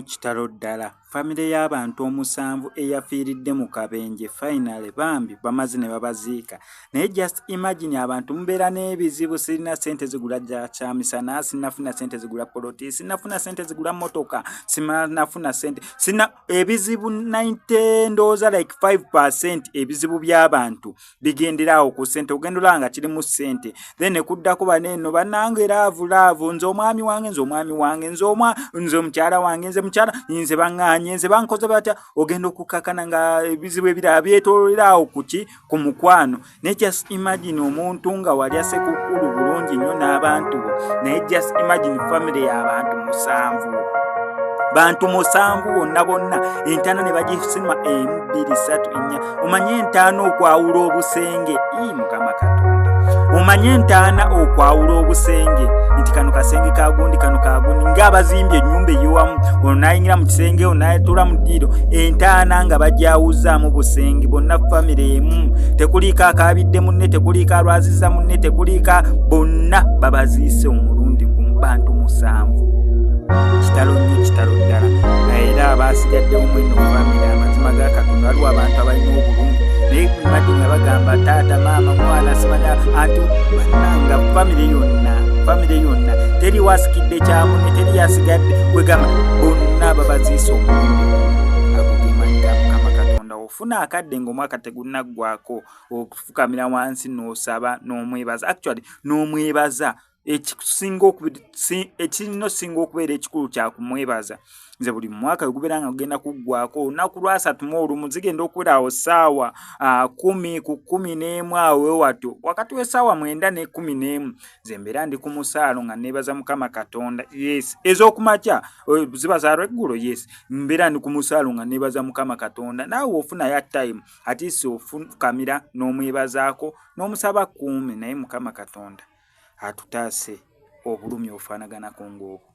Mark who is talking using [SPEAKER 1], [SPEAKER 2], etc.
[SPEAKER 1] nnyo kitalo ddala. Famire y'abantu omusanvu eyafiiridde mu kabenje finally bambi bamaze ne babaziika. Naye just imagine abantu mubeera n'ebizibu, sirina ssente zigula kyamisana, sinafuna ssente zigula poloti, sinafuna ssente zigula motoka, sinafuna ssente, sina ebizibu 90 ndowooza like 5% ebizibu by'abantu bigenderawo ku ssente. Ogenda olaba nga kirimu ssente, then ekuddako baneeno bannange laavu, nze omwami wange, nze omwami wange, nze omukyala wange, nze mukyala, nze baŋŋaanye, nze bankoze batya. Ogenda okukakana nga ebizibu ebirala byetoolerawo ku mukwano. Naye just imagine omuntu nga wali asekukulu bulungi nnyo n'abantu bo, naye just imagine family y'abantu musanvu. Bantu musanvu bonna entaana ne bagisima 1 2 3 4. Omanye entaana okwawula obusenge, Mukama Katonda. Omanye entaana okwawula obusenge nti kano kasenge kagundi, kano kagundi, ng'abazimbye ennyumba ey'owamu, ono n'ayingira mu kisenge, ono n'ayetula mu ddiiro. Entaana nga bajawuzaamu busenge, bonna famire emu. Tekuliiko akaabidde munne, tekuliiko alwazizza munne, tekuliiko, bonna babaziise omulundi gumu. Bantu musanvu. Kitalo nnyo, kitalo ddala. Era abaasigaddewo mweno famire, amazima ga Katonda, waliwo abantu abalina obulungi. Naye kumadi nga bagamba taata, maama, mwana, simanya, anti bannanga famire yonna teri wasikidde kyamunne, teri yasigadde, kwegamba bonna babaziise omulundi. Agugimanyira Mukama Katonda. Ofuna akadde ng'omwaka tegunnaggwako, okufukamira wansi n'osaba n'omwebaza, actually n'omwebaza. Ekirina okubeera ekikulu kya kumwebaza. Nze buli mwaka gubeera nga gugenda kuggwako, olunaku lwa 31 zigenda okubeera awo ssaawa 10 ku 11 awo watyo, wakati w'essaawa 9 ne 11 nze mbeera ndi ku musaalo nga neebaza Mukama Katonda. Yes, ez'okumakya ziba za lweggulo. Yes, mbeera ndi ku musaalo nga neebaza Mukama Katonda. Naawe ofuna ya time at least ofukamira n'omwebazaako n'omusaba kuume. Naye Mukama Katonda atutaase obulumi obufaanaganako ng'obwo.